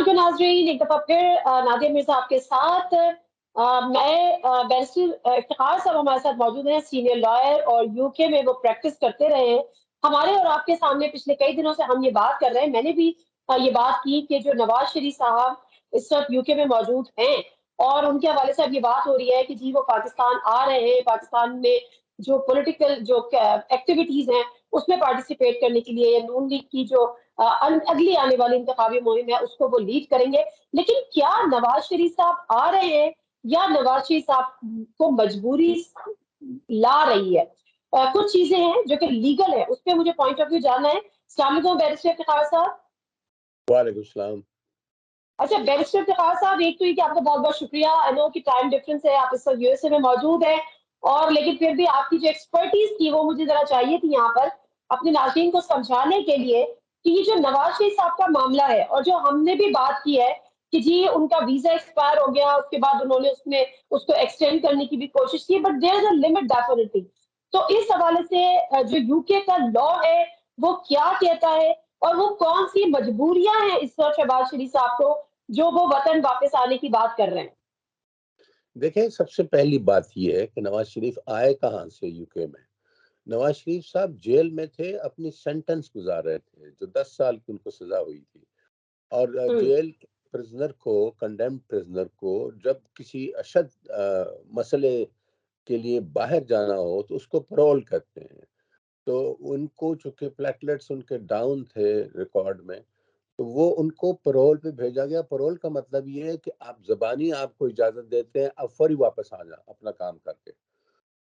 अस्सलाम नाज़रीन, एक दफ़ा फिर नादिया मिर्ज़ा आपके साथ। मैं बैरिस्टर इफ्तिखार साहब हमारे साथ मौजूद हैं, सीनियर लॉयर, और यूके में वो प्रैक्टिस करते रहे हैं। हमारे और आपके सामने पिछले कई दिनों से हम ये बात कर रहे हैं, मैंने भी ये बात की कि जो नवाज शरीफ साहब इस वक्त यूके में मौजूद हैं और उनके हवाले से अब ये बात हो रही है कि जी वो पाकिस्तान आ रहे हैं, पाकिस्तान में जो पॉलिटिकल जो एक्टिविटीज हैं उसमें पार्टिसिपेट करने के लिए नून लीग की जो अगली आने वाली इंतखाबी मुहिम है उसको वो लीड करेंगे। लेकिन क्या नवाज शरीफ साहब आ रहे हैं या नवाज शरीफ साहब को मजबूरी ला रही है? कुछ चीजें हैं जो कि लीगल है, उस पर मुझे पॉइंट ऑफ व्यू जानना है। अस्सलाम वालेकुम बैरिस्टर इफ्तिखार साहब। वालेकुम सलाम। अच्छा बैरिस्टर इफ्तिखार साहब, एक तो ये कि आपका बहुत बहुत शुक्रिया। आई नो कि टाइम डिफरेंस है, आप इस वक्त यूएसए में मौजूद हैं, और लेकिन फिर भी आपकी जो एक्सपर्टीज थी वो मुझे जरा चाहिए थी यहाँ पर अपने नाज़रीन को समझाने के लिए कि ये जो नवाज शरीफ साहब का मामला है और जो हमने भी बात की है कि जी उनका वीजा एक्सपायर हो गया, उसके बाद उन्होंने उसमें उसको एक्सटेंड करने की भी कोशिश की, but there is a limit definitely. तो इस हवाले से जो यूके का लॉ है वो क्या कहता है और वो कौन सी मजबूरियां हैं इस वक्त शहबाज शरीफ साहब को जो वो वतन वापस आने की बात कर रहे हैं? देखें, सबसे पहली बात यह है कि नवाज शरीफ आए कहाँ से यूके में। नवाज शरीफ साहब जेल में थे, अपनी सेंटेंस गुजार रहे थे, जो 10 साल की उनको सजा हुई थी। और जेल प्रिजनर को, कंडेम्ड प्रिजनर को जब किसी अशद मसले के लिए बाहर जाना हो तो उसको पैरोल कहते हैं। तो उनको चूंकि प्लेटलेट्स उनके डाउन थे रिकॉर्ड में, तो वो उनको पैरोल पे भेजा गया। पैरोल का मतलब ये है कि आप ज़बानी आपको इजाज़त देते हैं, अब फौरी वापस आ जा अपना काम करके।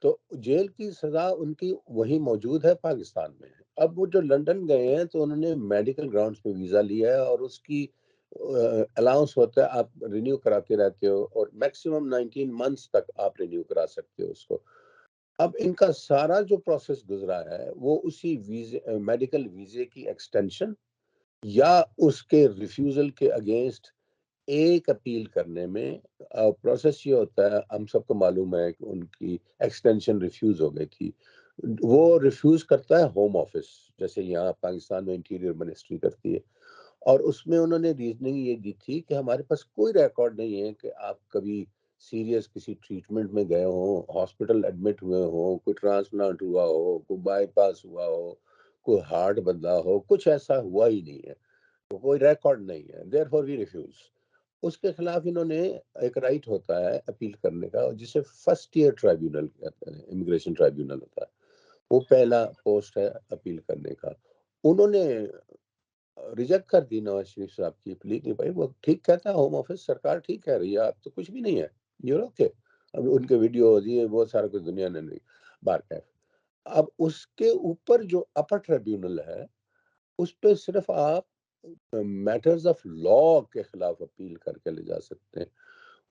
तो जेल की सज़ा उनकी वहीं मौजूद है, पाकिस्तान में है। अब वो जो लंदन गए हैं तो उन्होंने मेडिकल ग्राउंड्स पे वीज़ा लिया है और उसकी अलाउंस होता है, आप रिन्यू कराते रहते हो और मैक्सिमम 19 मंथ्स तक आप रिन्यू करा सकते हो उसको। अब इनका सारा जो प्रोसेस गुजरा है वो उसी वीज़े, मेडिकल वीज़े की एक्सटेंशन या उसके रिफ्यूजल के अगेंस्ट एक अपील करने में। प्रोसेस ये होता है, हम सबको मालूम है कि उनकी एक्सटेंशन रिफ्यूज हो गई थी। वो रिफ्यूज करता है होम ऑफिस, जैसे यहाँ पाकिस्तान में इंटीरियर मिनिस्ट्री करती है। और उसमें उन्होंने रीजनिंग ये दी थी कि हमारे पास कोई रिकॉर्ड नहीं है कि आप कभी सीरियस किसी ट्रीटमेंट में गए हो, हॉस्पिटल एडमिट हुए हो, कोई ट्रांसप्लांट हुआ हो, कोई बाईपास हुआ हो, कोई हार्ट बदला हो, कुछ ऐसा हुआ ही नहीं है, तो कोई रिकॉर्ड नहीं है। Therefore we refuse. उसके खिलाफ इन्होंने, एक राइट होता है अपील करने का जिसे फर्स्ट ईयर ट्राइब्यूनल कहते हैं, इमिग्रेशन ट्राइब्यूनल होता है, वो पहला पोस्ट है अपील करने का। उन्होंने रिजेक्ट कर दी नवाज शरीफ साहब की प्ली कि भाई वो ठीक कहता है, होम ऑफिस सरकार ठीक कह रही है, आप तो कुछ भी नहीं है, ये ओके। अब उनके वीडियो ये बहुत सारा कुछ दुनिया ने नहीं बार कैफ। अब उसके ऊपर जो अपर ट्रिब्यूनल है उस पे सिर्फ आप मैटर्स ऑफ लॉ के खिलाफ अपील करके ले जा सकते हैं।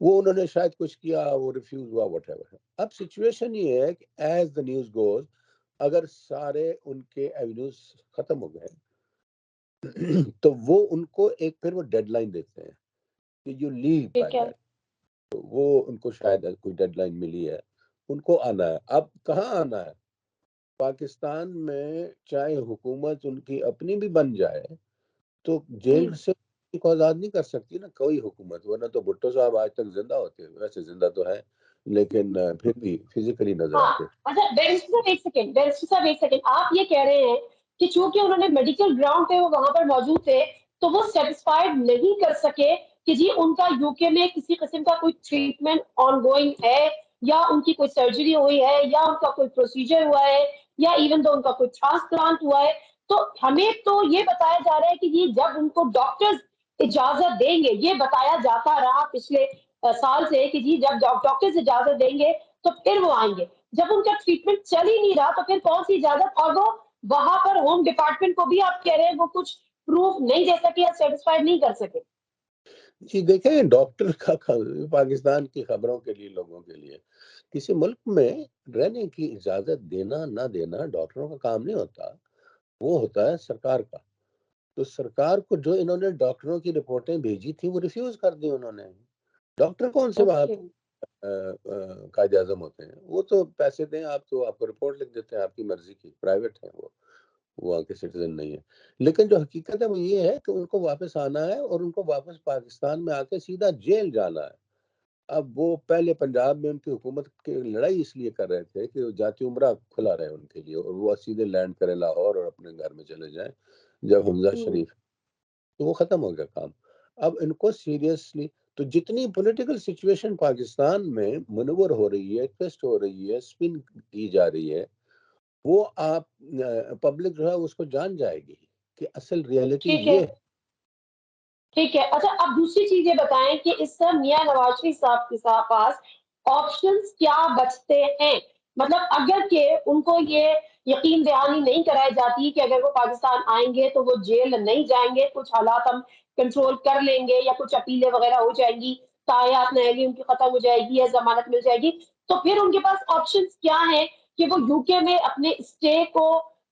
वो उन्होंने शायद कुछ किया, वो रिफ्यूज हुआ, व्हाटएवर है। अब सिचुएशन ये है कि एज द न्यूज गोज, अगर सारे उनके एवेन्यूज खत्म हो गए तो वो उनको एक फिर वो डेडलाइन देते हैं कि यू लीव बाय ठीक है। दैट। तो वो उनको शायद कोई डेडलाइन मिली है, उनको आना है। अब कहाँ आना है? पाकिस्तान में चाहे हुकूमत उनकी अपनी भी बन जाए तो जेल से को आजाद नहीं कर सकती ना कोई हुकूमत, वरना तो भुट्टो साहब आज तक जिंदा होते। वैसे जिंदा तो है लेकिन फिर भी फिजिकली नजर हाँ, आते। अच्छा बैरिस्टर साहब एक सेकंड, बैरिस्टर साहब एक सेकंड, आप ये कह रहे हैं कि चूंकि उन्होंने मेडिकल ग्राउंड पे वो वहां पर मौजूद थे तो वो सेटिस्फाइड नहीं कर सके कि जी उनका यूके में किसी किस्म का कोई ट्रीटमेंट ऑनगोइंग है या उनकी कोई सर्जरी हुई है या उनका कोई प्रोसीजर हुआ है या इवन तो उनका कोई ट्रांसप्लांट हुआ है। तो हमें तो ये बताया जा रहा है कि ये जब उनको डॉक्टर्स इजाजत देंगे, ये बताया जाता रहा पिछले साल से कि जी जब डॉक्टर्स इजाजत देंगे तो फिर वो आएंगे। जब उनका ट्रीटमेंट चल ही नहीं रहा तो फिर कौन सी इजाजत? और वो वहां पर होम डिपार्टमेंट को भी आप कह रहे हैं वो कुछ प्रूफ नहीं दे सके या सेटिस्फाइड नहीं कर सके। जी देखें, डॉक्टर का पाकिस्तान की खबरों के लिए, लोगों के लिए किसी मुल्क में रहने की इजाजत देना ना देना डॉक्टरों का काम नहीं होता, वो होता है सरकार का। तो सरकार को जो इन्होंने डॉक्टरों की रिपोर्टें भेजी थी वो रिफ्यूज कर दी उन्होंने। डॉक्टर कौन से वहां ओके। कायदे आजम होते हैं? वो तो पैसे दें आप तो आपको रिपोर्ट लिख देते हैं, आपकी मर्जी की, प्राइवेट है वो। وہاں کے سٹیزن نہیں ہے. لیکن جو حقیقت ہے وہ یہ ہے کہ ان کو واپس آنا ہے اور ان کو واپس پاکستان میں آ کے سیدھا جیل جانا ہے. اب وہ پہلے پنجاب میں ان کی حکومت کی لڑائی اس لیے کر رہے تھے کہ جاتی عمرہ کھلا رہے ان کے لیے اور وہ سیدھے لینڈ کرے لاہور اور اپنے گھر میں چلے جائیں جب حمزہ شریف، تو وہ ختم ہو گیا کام. اب ان کو سیریسلی تو جتنی پولیٹیکل سچویشن پاکستان میں منور ہو رہی ہے، ٹویسٹ ہو رہی ہے، اسپن کی جا رہی ہے، وہ آپ پبلک جو ہے اس کو جان جائے گی کہ اصل ریئلٹی ٹھیک ہے یہ. ٹھیک ہے. اچھا اب دوسری چیز یہ بتائیں کہ اس سے میاں نواز شریف صاحب کے پاس آپشنز کیا بچتے ہیں؟ مطلب اگر کہ ان کو یہ یقین دہانی نہیں کرائی جاتی کہ اگر وہ پاکستان آئیں گے تو وہ جیل نہیں جائیں گے، کچھ حالات ہم کنٹرول کر لیں گے یا کچھ اپیلیں وغیرہ ہو جائیں گی، تاحیات نااہلی ان کی ختم ہو جائے گی یا ضمانت مل جائے گی، تو پھر ان کے پاس آپشنز کیا ہیں کہ وہ یو کے میں اپنے اسٹے کو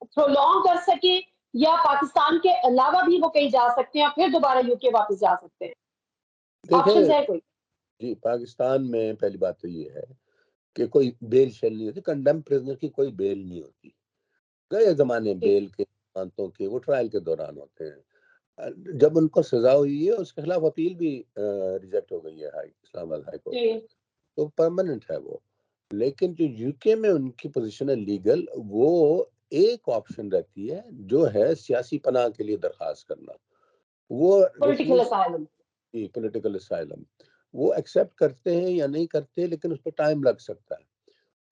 پرولونگ کر سکیں یا پاکستان کے علاوہ بھی وہ کہیں جا سکتے ہیں اور پھر دوبارہ یو کے واپس جا سکتے ہیں؟ آپشنز دیکھیں ہے کوئی؟ جی، پاکستان میں پہلی بات تو یہ ہے کہ کوئی بیل شیل نہیں ہوتی، کنڈم پریزنر کی کوئی بیل نہیں ہوتی. گئے زمانے ٹھیک بیل کے مانتوں کے وہ ٹرائل کے دوران ہوتے ہیں. جب ان کو سزا ہوئی ہے اس کے خلاف اپیل بھی ریجیکٹ ہو گئی ہے اسلام آباد ہائی کورٹ میں، جی تو پرماننٹ ہے وہ. لیکن جو یو کے میں ان کی پوزیشن ہے لیگل، وہ ایک آپشن رہتی ہے جو ہے سیاسی پناہ کے لیے درخواست کرنا. وہ political refuse asylum. Political asylum وہ ایکسیپٹ کرتے ہیں یا نہیں کرتے، لیکن اس پہ ٹائم لگ سکتا ہے.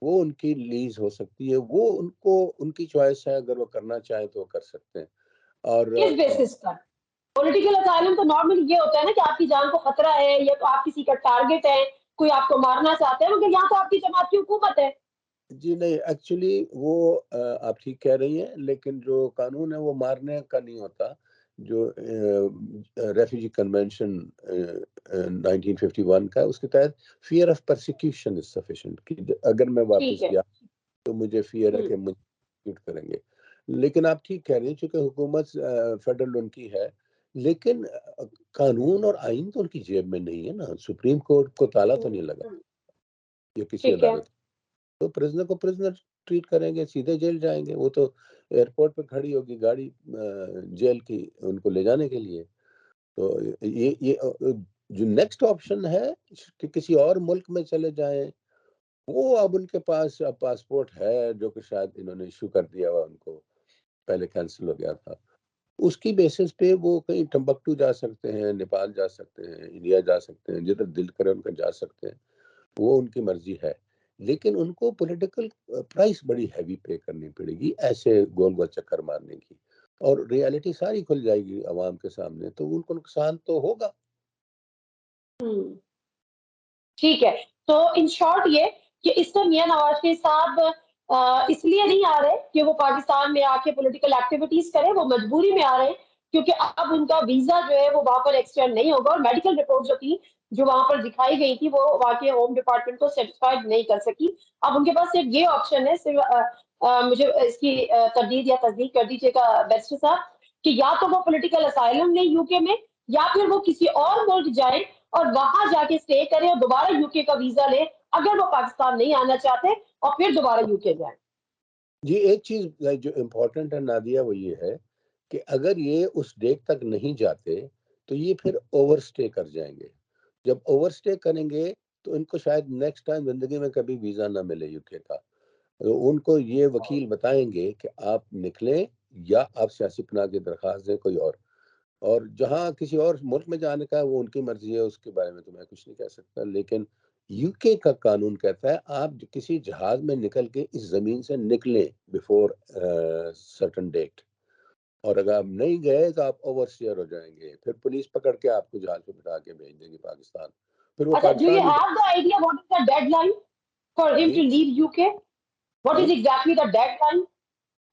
وہ ان کی لیز ہو سکتی ہے، وہ ان کو ان کی چوائس ہے، اگر وہ کرنا چاہیں تو وہ کر سکتے ہیں. اور کس بیسس پر؟ پولیٹیکل اسائلم تو نارملی یہ ہوتا ہے نا کہ آپ کی جان کو خطرہ ہے یا تو آپ کسی کا ٹارگٹ ہے، کوئی آپ کو مارنا چاہتا ہے، مگر یہاں تو آپ کی جماعت کی حکومت ہے. جی نہیں، ایکچولی وہ آپ ٹھیک کہہ رہی ہیں، لیکن جو قانون ہے وہ مارنے کا نہیں ہوتا. جو ریفیوجی کنونشن 1951 کا ہے، اس کے تحت fear of persecution is sufficient, کہ اگر میں ٹھیک واپس ہے. گیا تو مجھے فیئر ہے کہ مجھے ایکسیکیوٹ کریں گے. لیکن آپ ٹھیک کہہ رہی ہیں، چونکہ حکومت فیڈرل ان کی ہے، لیکن قانون اور آئین تو ان کی جیب میں نہیں ہے نا. سپریم کورٹ کو تالا تو نہیں لگا یا کسی ٹھیک ہے. عدالت، تو پرزنر کو پرزنر ٹریٹ کریں گے، سیدھے جیل جائیں گے. وہ تو ایئرپورٹ پہ کھڑی ہوگی گاڑی جیل کی ان کو لے جانے کے لیے. تو یہ جو نیکسٹ آپشن ہے کہ کسی اور ملک میں چلے جائیں، وہ اب ان کے پاس اب پاسپورٹ ہے جو کہ شاید انہوں نے ایشو کر دیا ہوا، ان کو پہلے کینسل ہو گیا تھا. اس کی بیسس پہ وہ کہیں ٹمبکٹو جا سکتے ہیں، نیپال جا سکتے ہیں، انڈیا جا سکتے ہیں، جدھر دل کرے ان کا جا سکتے ہیں. وہ ان کی مرضی ہے، لیکن ان کو پولیٹیکل پرائس بڑی ہیوی پے کرنی پڑے گی ایسے گول گول چکر مارنے کی، اور ریالٹی ساری کھل جائے گی عوام کے سامنے، تو ان کو نقصان تو ہوگا. ٹھیک ہے. تو ان شارٹ یہ کہ اس سے میاں نواز شریف صاحب اس لیے نہیں آ رہے کہ وہ پاکستان میں آ کے پولیٹیکل ایکٹیویٹیز کریں، وہ مجبوری میں آ رہے ہیں کیونکہ اب ان کا ویزا جو ہے وہ وہاں پر ایکسٹینڈ نہیں ہوگا، اور میڈیکل رپورٹ جو تھی جو وہاں پر دکھائی گئی تھی وہ وہاں کے ہوم ڈپارٹمنٹ کو سیٹسفائڈ نہیں کر سکی. اب ان کے پاس صرف یہ آپشن ہے، صرف مجھے اس کی تردید یا تصدیق کر دیجیے گا بیسٹ صاحب، کہ یا تو وہ پولیٹیکل اسائلم لیں یو کے میں، یا پھر وہ کسی اور ملک جائیں اور وہاں جا کے اسٹے کریں اور دوبارہ یو کے کا ویزا لیں اگر وہ پاکستان نہیں آنا چاہتے، اور پھر دوبارہ یو کے جائیں. جی ایک چیز جو امپورٹنٹ ہے نادیہ، وہ یہ ہے کہ اگر یہ اس ڈیٹ تک نہیں جاتے تو یہ پھر اوور سٹے کر جائیں گے. جب اوور سٹے کریں گے تو ان کو شاید نیکسٹ ٹائم زندگی میں کبھی ویزا نہ ملے یو کے کا. ان کو یہ وکیل بتائیں گے کہ آپ نکلیں یا آپ سیاسی پناہ کی درخواست دیں کوئی اور جہاں کسی اور ملک میں جانے کا وہ ان کی مرضی ہے، اس کے بارے میں تو میں کچھ نہیں کہہ سکتا. لیکن یو کے کا قانون کہتا ہے آپ کسی جہاز میں نکل کے اس زمین سے نکلیں بیفور سرٹن ڈیٹ، اور اگر آپ نہیں گئے تو آپ اوور سیئر ہو جائیں گے، پھر پولیس پکڑ کے آپ کو جہاز پہ بٹھا کے بھیج دے گی پاکستان، پھر وہ اچھا، ڈو یو پاکستان ہی have the idea what is the deadline for ہم جی to leave U K? What is جی exactly the deadline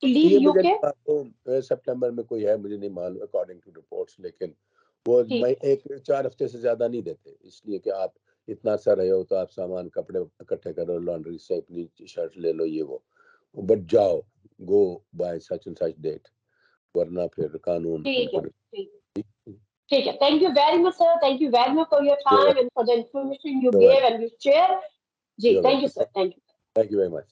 to leave یہ یو مجھے کے؟ سپٹمبر میں کوئی ہے، مجھے نہیں معلوم اکارڈنگ ٹو رپورٹس. لیکن وہ ٹھیک ہے. 4 ہفتے سے زیادہ نہیں دیتے، اس لیے کہ آپ اتنا سا رہے ہو تو آپ سامان کپڑے اکٹھے کرو، لانڈری سے اپنی شرٹ لے لو، یہ وہ بٹ جاؤ go by such and such date, ورنہ پھر قانون ان ٹھیک کو. ہے. ٹھیک ہے. Thank you very much sir, thank you very much for your time and for the information you give and you share. جی thank you sir, thank you. Thank you very much.